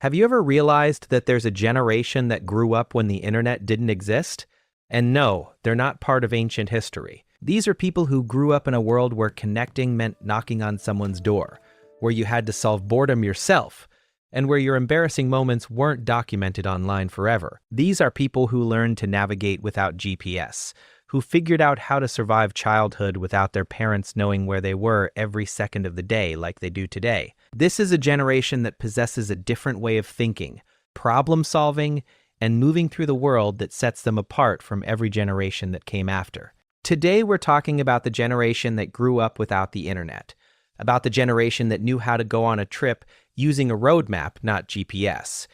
Have you ever realized that there's a generation that grew up when the internet didn't exist? And no, they're not part of ancient history. These are people who grew up in a world where connecting meant knocking on someone's door, where you had to solve boredom yourself, and where your embarrassing moments weren't documented online forever. These are people who learned to navigate without GPS, who figured out how to survive childhood without their parents knowing where they were every second of the day like they do today. This is a generation that possesses a different way of thinking, problem solving, and moving through the world that sets them apart from every generation that came after. Today we're talking about the generation that grew up without the internet, about the generation that knew how to go on a trip using a roadmap, not GPS,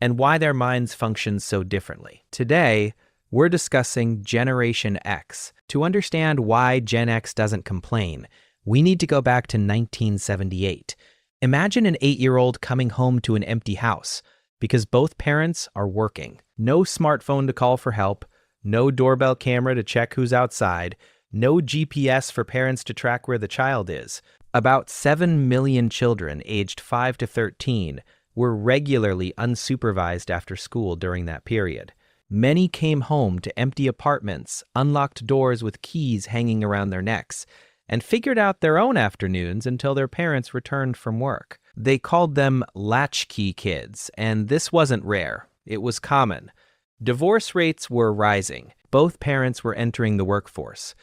and why their minds function so differently. Today, we're discussing Generation X. To understand why Gen X doesn't complain, we need to go back to 1978. Imagine an 8-year-old coming home to an empty house because both parents are working. No smartphone to call for help, no doorbell camera to check who's outside, no GPS for parents to track where the child is. About 7 million children aged 5 to 13 were regularly unsupervised after school during that period. Many came home to empty apartments, unlocked doors with keys hanging around their necks, and figured out their own afternoons until their parents returned from work. They called them latchkey kids, and this wasn't rare. It was common. Divorce rates were rising. Both parents were entering the workforce.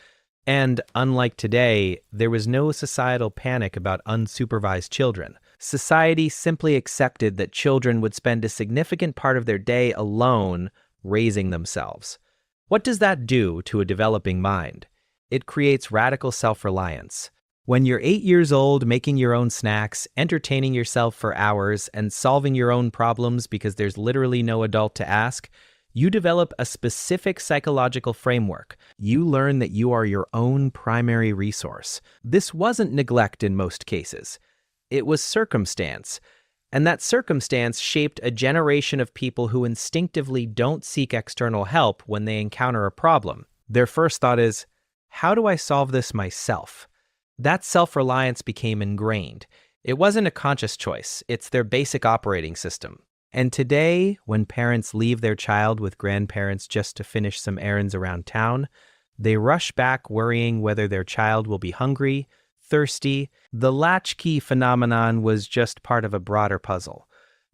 And unlike today, there was no societal panic about unsupervised children. Society simply accepted that children would spend a significant part of their day alone raising themselves. What does that do to a developing mind? It creates radical self-reliance. When you're 8 years old, making your own snacks, entertaining yourself for hours, and solving your own problems because there's literally no adult to ask, you develop a specific psychological framework. You learn that you are your own primary resource. This wasn't neglect in most cases. It was circumstance. And that circumstance shaped a generation of people who instinctively don't seek external help when they encounter a problem. Their first thought is, how do I solve this myself? That self-reliance became ingrained. It wasn't a conscious choice. It's their basic operating system. And today, when parents leave their child with grandparents just to finish some errands around town, they rush back worrying whether their child will be hungry, thirsty. The latchkey phenomenon was just part of a broader puzzle.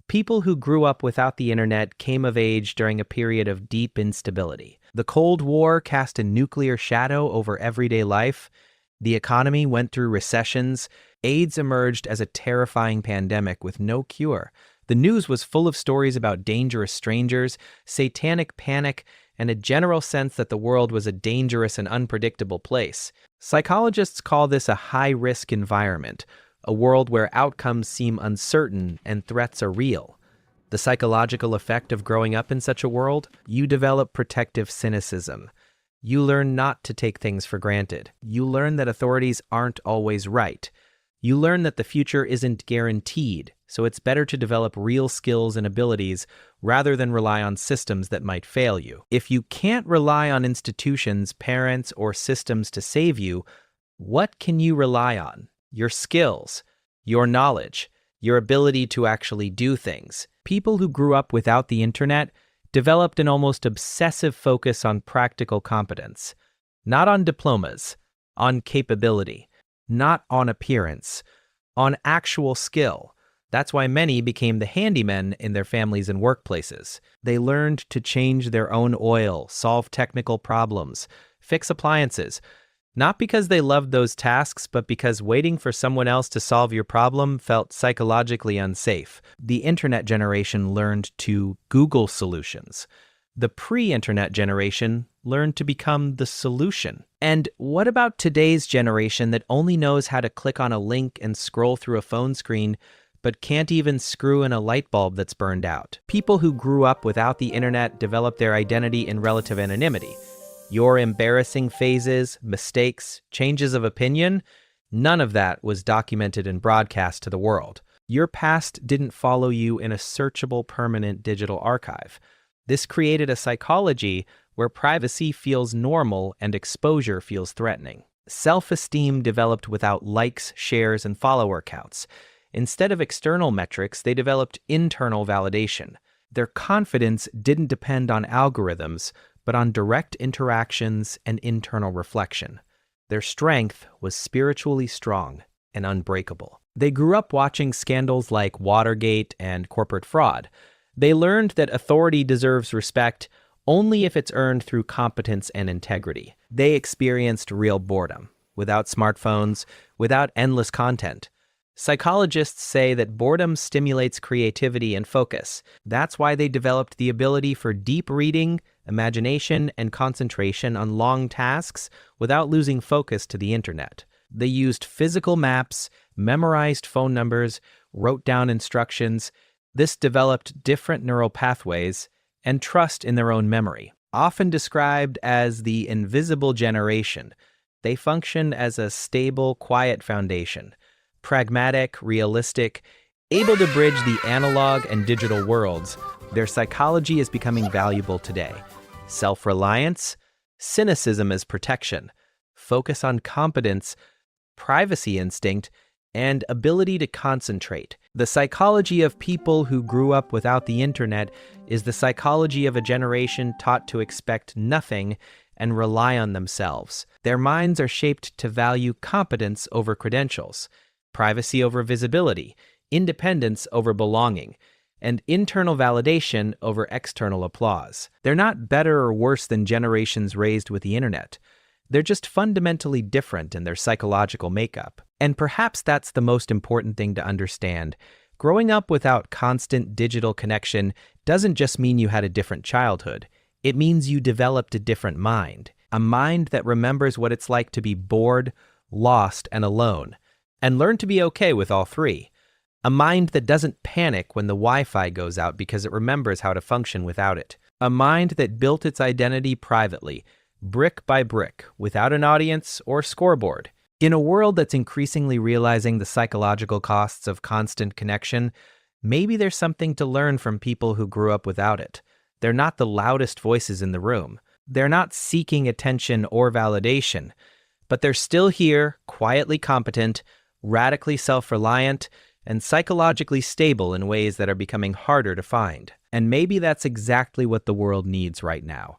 People who grew up without the internet came of age during a period of deep instability. The Cold War cast a nuclear shadow over everyday life. The economy went through recessions. AIDS emerged as a terrifying pandemic with no cure. The news was full of stories about dangerous strangers, satanic panic, and a general sense that the world was a dangerous and unpredictable place. Psychologists call this a high-risk environment, a world where outcomes seem uncertain and threats are real. The psychological effect of growing up in such a world? You develop protective cynicism. You learn not to take things for granted. You learn that authorities aren't always right. You learn that the future isn't guaranteed, so it's better to develop real skills and abilities rather than rely on systems that might fail you. If you can't rely on institutions, parents, or systems to save you, what can you rely on? Your skills, your knowledge, your ability to actually do things. People who grew up without the internet developed an almost obsessive focus on practical competence, not on diplomas, on capability. Not on appearance, on actual skill. That's why many became the handymen in their families and workplaces. They learned to change their own oil, solve technical problems, fix appliances, not because they loved those tasks, but because waiting for someone else to solve your problem felt psychologically unsafe. The internet generation learned to Google solutions. The pre-internet generation learned to become the solution. And what about today's generation that only knows how to click on a link and scroll through a phone screen, but can't even screw in a light bulb that's burned out? People who grew up without the internet developed their identity in relative anonymity. Your embarrassing phases, mistakes, changes of opinion, none of that was documented and broadcast to the world. Your past didn't follow you in a searchable permanent digital archive. This created a psychology where privacy feels normal and exposure feels threatening. Self-esteem developed without likes, shares, and follower counts. Instead of external metrics, they developed internal validation. Their confidence didn't depend on algorithms, but on direct interactions and internal reflection. Their strength was spiritually strong and unbreakable. They grew up watching scandals like Watergate and corporate fraud. They learned that authority deserves respect only if it's earned through competence and integrity. They experienced real boredom, without smartphones, without endless content. Psychologists say that boredom stimulates creativity and focus. That's why they developed the ability for deep reading, imagination, and concentration on long tasks without losing focus to the internet. They used physical maps, memorized phone numbers, wrote down instructions. This developed different neural pathways and trust in their own memory. Often described as the invisible generation, they functioned as a stable, quiet foundation. Pragmatic, realistic, able to bridge the analog and digital worlds, their psychology is becoming valuable today. Self-reliance, cynicism as protection, focus on competence, privacy instinct, and ability to concentrate. The psychology of people who grew up without the internet is the psychology of a generation taught to expect nothing and rely on themselves. Their minds are shaped to value competence over credentials, privacy over visibility, independence over belonging, and internal validation over external applause. They're not better or worse than generations raised with the internet. They're just fundamentally different in their psychological makeup. And perhaps that's the most important thing to understand. Growing up without constant digital connection doesn't just mean you had a different childhood. It means you developed a different mind. A mind that remembers what it's like to be bored, lost, and alone, and learn to be okay with all three. A mind that doesn't panic when the Wi-Fi goes out because it remembers how to function without it. A mind that built its identity privately, brick by brick, without an audience or scoreboard. In a world that's increasingly realizing the psychological costs of constant connection, maybe there's something to learn from people who grew up without it. They're not the loudest voices in the room. They're not seeking attention or validation, but they're still here, quietly competent, radically self-reliant, and psychologically stable in ways that are becoming harder to find. And maybe that's exactly what the world needs right now.